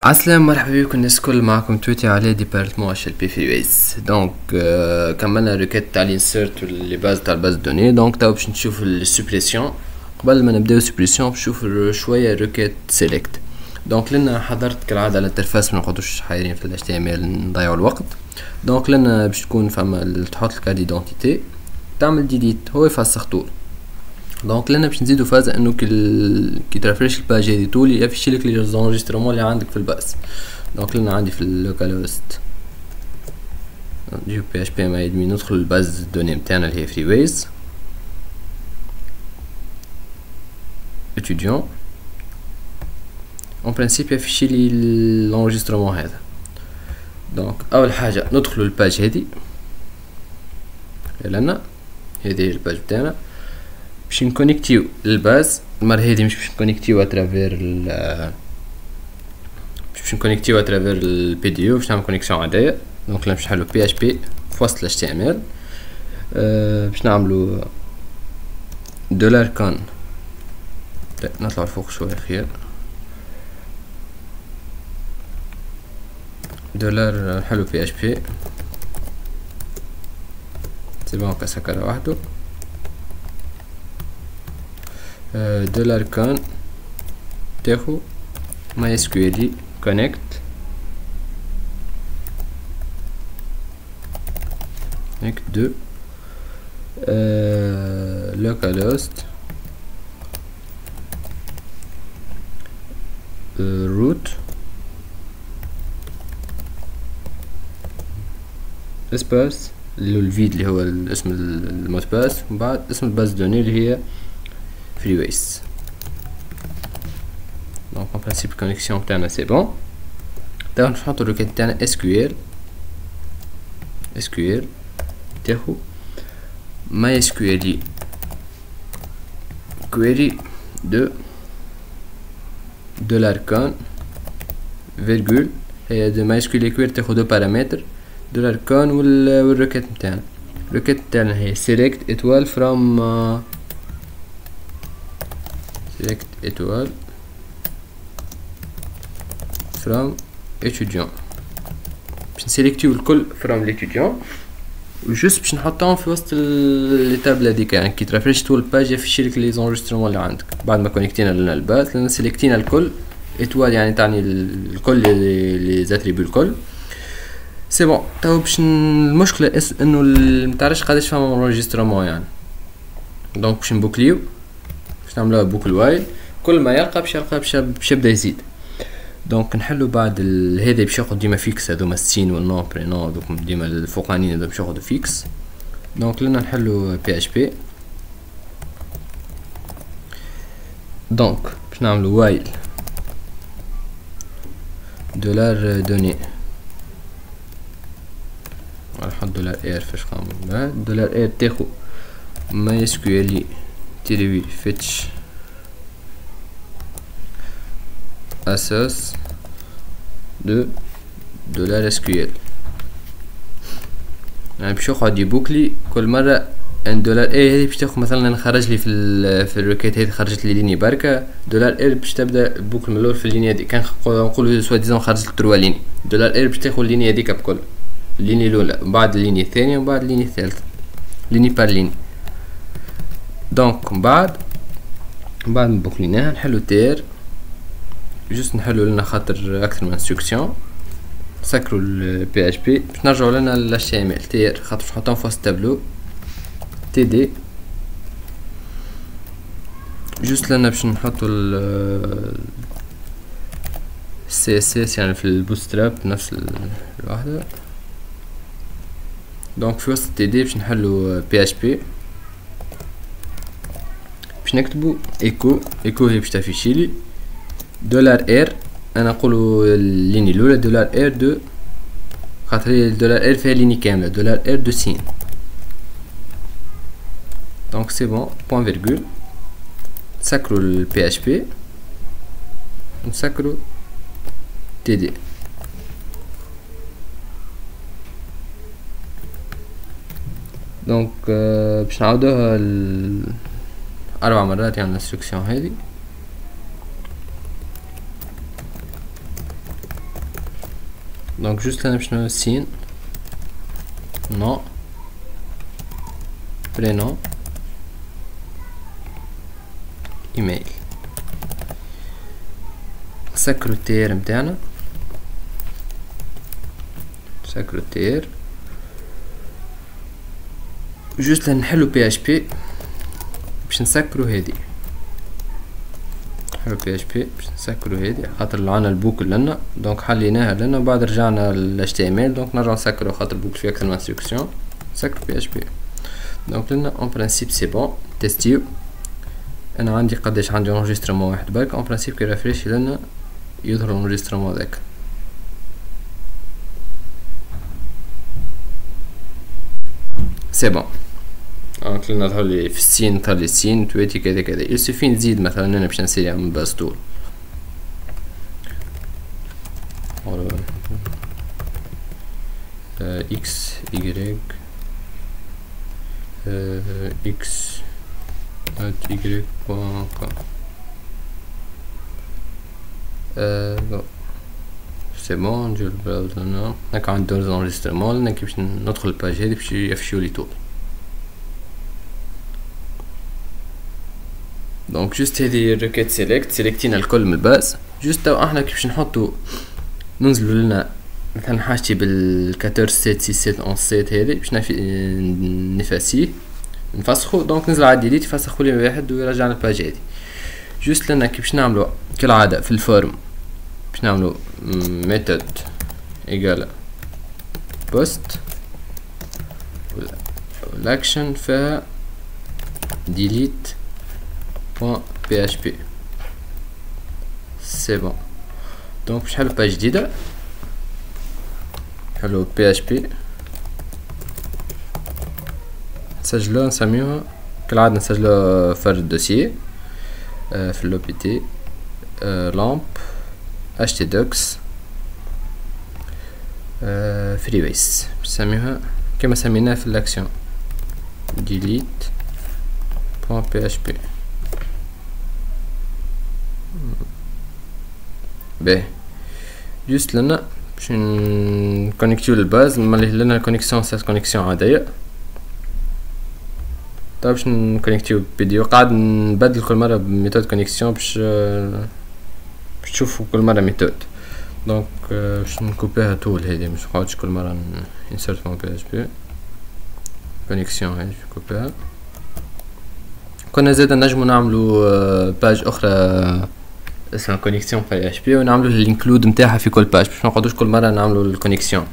عسلامة، مرحبا بكم الناس الكل. معكم تويتي على ديبارتمون اتش ال بي في ويز. دونك كملنا ريكيت تاع الانسيرت واللي باز تاع الباز دوني. دونك تو باش نشوف السوبريسيون. قبل ما نبداو السوبريسيون باش نشوف شويه ريكيت سيلكت. دونك لنا حضرت كالعاده الانترفاس، ما نقعدوش حايرين في الاتش تي ام ال نضيعوا الوقت. دونك لنا باش تكون فما تحط الكارت ديدونتيتي، تعمل ديليت، هو يفسخ طول. دونك لنا باش نزيدو فازة انه كي ترافريش الباج هادي طول يفشي لك لي زونجسترومون اللي عندك في الباس. دونك لنا عندي في اللوكال هوست نجيب بي اش بي ام ادمي، ندخل الباز الدوني نتاعنا اللي هي فري ويز اتوديون. اون برانسيب يفشي لي لونجسترومون هذا. دونك اول حاجه ندخلوا الباج هادي لنا، هذه هي الباج تاعنا. باش نكونيكتيو للباز المره هذه، مش باش نكونيكتيو اترافير باش نكونيكتيو اترافير البي دي يو، باش نعمل كونيكسيون عاديه. دونك باش نحلو بي اش بي في وسط الاتش تي ام ال، باش نعملو دولار كان. نطلع فوق شويه خير. دولار نحلو بي اش بي سيبون كسكره وحده. دولار كان تاخو ماي اس كيو ال كونكت هيك دو لوكال هوست روت اسباس اللي هو الفيد اللي هو اسم المود باس، ومن بعد اسم الباز دوني اللي هي فري ويز. دونك en principe الكونيكسيون تاعنا سي بون. دابا نحطو الريكيت تاعنا SQL تاخو ماي SQL query de دولار كان فيرجول، هي دو ماي SQL query تاخو دو بارامتر دولار كان والريكيت نتاعنا. الريكيت تاعنا هي select étoile from select étoile from étudiant. باش نسيليكتيو الكل from l'étudiant وجوست باش نحطهم في وسط التابله هذيك. يعني كي ترافريش طول الباج يفشيلك لي زونجسترومون اللي عندك بعد ما كونيكتينا لنا الباس، لان سيليكتينا الكل ايتوال يعني تعني الكل لي زاتريبو الكل سي بون. تو باش المشكله انه متعرفش قداش فما انجسترومون يعني. دونك باش نبوكليو، باش نعملوها بوكل وايل، كل ما يلقى باش يلقى باش يبدا يزيد. دونك نحلو بعد هذا باش ياخد ديما فيكس، هذوما السين والنون برينون دوك ديما الفوقانيين هذو باش ياخدو فيكس. دونك لنا نحلو بي اش بي. دونك باش نعملو وايل دولار دوني، نحط دولار اير فاش قام دولار اير تاخو ماي اس كيو ال تيري فيتش اساس دو دولار اس كيو ال. يعني باش يقعد يبوكلي كل مره ان دولار اي هذه باش تاخذ مثلا. انا خرج لي في الريكيت هذه خرجت لي ليني بركه دولار اير باش تبدا بوكل من الاول في اللينيه هذه. كان نقولوا سوا ديزون خرجت 3 ليني دولار اير باش تاخذ اللينيه هذيك بكل الليني الاولى بعد اللينيه الثانيه وبعد اللينيه الثالثه ليني بار ليني. دونك بعد ما بوكليناها نحلو تير جوست نحلو لنا خاطر اكثر من انستركسيون. سكروا البي اش بي باش نرجعوا لنا ال HTML تير خاطر باش نحطهم في وسط التابلو تي دي. جوست لنا باش نحطوا ال CSS يعني في البوتستراب نفس الواحدة. دونك في وسط تي دي باش نحلو بي اش بي، باش نكتبو ايكو هي باش تافيشيلي دولار اير. انا نقولو الليني الاولى دولار اير دو خاطر هي دولار اير فيها ليني كامله دولار اير دو سين. دونك سي بون بوان فيرغول. نسكرو البي اش بي نسكرو تي دي. دونك باش نعاودوها 4 مرات يعني الانستركسيون هذه. دونك جوست هنا باش نعمل سين نو برينو ايميل نسكرو التير متاعنا نسكرو التير جوست نحلو بي اش بي باش نسكرو هادي نحلو بي اش بي باش نسكرو هادي خاطر عنا البوكل لنا دونك حليناها لنا بعد رجعنا ل HTML دونك نرجعو نسكرو خاطر البوكل فيه اكثر من انستركسيون نسكرو بي اش بي دونك لنا اون برانسيب سي بون تيستيو انا عندي قداش عندي انجسترمون واحد برك اون برانسيب كي ريفريش لنا يظهر الانجسترمون ذاك سي بون دونك لنا ظهر لي في السين ظهر لي السين تواتي كذا كذا يسوفي نزيد مثلا انا باش نسيرها من باز طول اكس y x at y.com سي بون ندير البراوزر هنا هاكا عندي دور زونجسترمون لنا كي باش ندخل الباج هادي باش يفشيولي طول دونك جوست هذه ريكيت سيليكتينا الكل من الباز جوست احنا كي باش نحطو ننزلو لنا مثلا حاجتي بال 14 7 6 7 11 7 هذه باش نفاسيه نفسخو دونك نزل على ديليت يفسخو لي واحد ويرجعنا الباج هذه جوست لنا كي باش نعملو كالعاده في الفورم باش نعملو ميثود ايجال بوست والاكشن فيها delete .php سي بون دونك باش نحلو باج جديده نحلو PHP نسجلو نسميوها كالعادة نسجلو فرد الدوسيي في اللو بي تي لامب htdocs فريبيس نسميوها كما سميناها في الاكسيون delete.php باهي جوست لنا باش نكونيكتيو للباز ملي لنا الكونيكسيون سات كونيكسيون عاديه طيب باش نكونيكتيو فيديو قاعد نبدل كل مره بميثود كونيكسيون باش تشوفوا كل مره ميثود دونك باش نكوبيها طول هذه مش نقعدش كل مره انسيرت فون بي اتش بي كونيكسيون هذه نكوبيها كنا زادا نجمو نعملو باج اخرى اسمها كونيكسيون بي اتش بي ونعملو الانكلود نتاعها في كل باج باش منقعدوش كل مره نعملو الكونيكسيون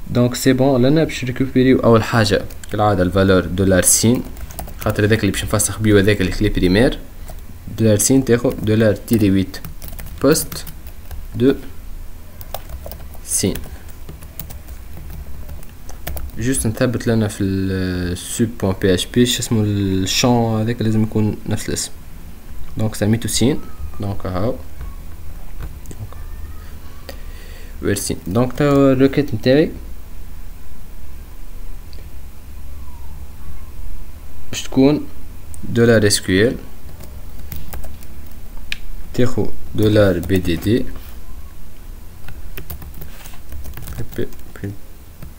دونك سي بون لنا باش ريكوبيريو اول حاجه كالعاده الفالور دولار سين خاطر هذاك اللي باش نفسخ بيه هذاك الكلي بريمير دولار سين تاخو دولار تيري 8 بوست دو سين جوست نثبت لنا في السوب بوان بي اتش بي شاسمو الشون هذاك لازم يكون نفس الاسم دونك سميتو سين دونك هاو ويرسين دونك تا الريكيت نتاعي باش تكون دولار اس كيو ال تاخو دولار بي دي دي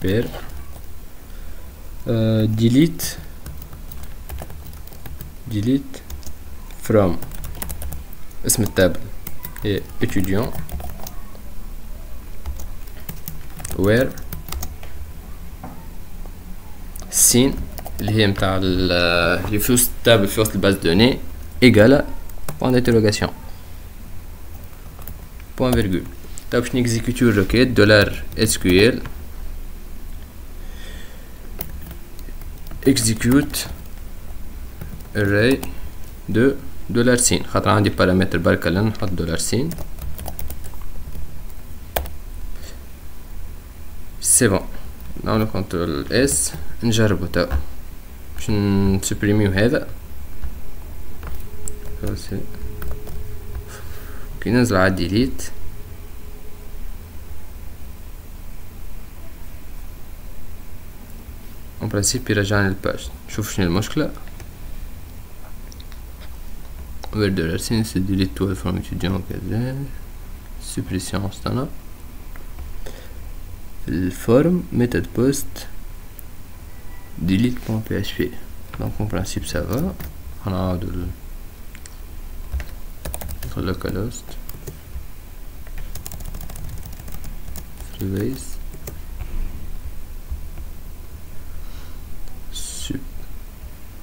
بير delete from اسم التابل هي étudiant where سين اللي هي متاع اللي في وسط التابل في وسط الباز دوني ايجالا بوان دانتيروغاسيون بوان فيرغول طيب باش نيكزيكوتيو الريكيت دولار اس كيو ال execute array de دولار سين خاطر عندي بارامتر بركة لنا نحط دولار سين سي بون نعملو كنترول اس نجربو توا باش نسوبريميو هذا كي ننزل على ديليت en principe يرجعني للباج شوف شنو المشكلة where dollar since delete 12 from étudiant كذا suppression استنى الفورم méthode post delete.php. donc en principe ça va. هنعاودو localhost freebase sup.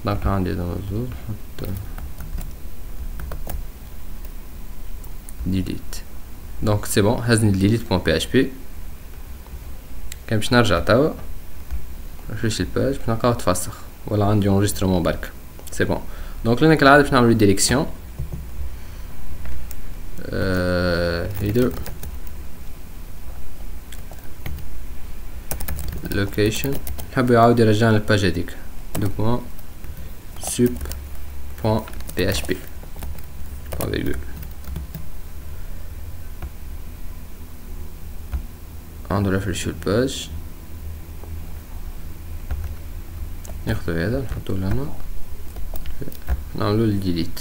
donc عندي هذا مزول نحط delete. donc c'est bon هزني delete.php. كان باش نرجع توا نفرش الباج باش نلقاو تفسخ ولا عندي انجسترمون برك. سي بون دونك لنا كالعاده باش نعملو ديريكسيون header location. نحب يعاود يرجعنا الباج هذيك دو بوان sup بوان php بوان فيرغول. عنده ريفرشو الباج ناخدو هذا نحطوه لهنا نعملو الديليت.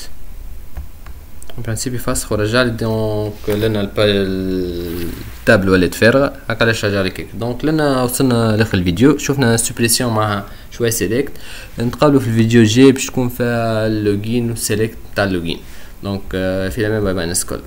en principe يفسخ ورجع لي دونك لنا التابل ولات فارغه هكا. علاش رجع لي كيك. دونك لنا وصلنا لاخر الفيديو شفنا سوبريسيون مع شويه سيليكت. نتقابلوا في الفيديو الجاي باش تكون فيها اللوجين والسيليكت تاع اللوجين. دونك في الامان باي باي نسكول.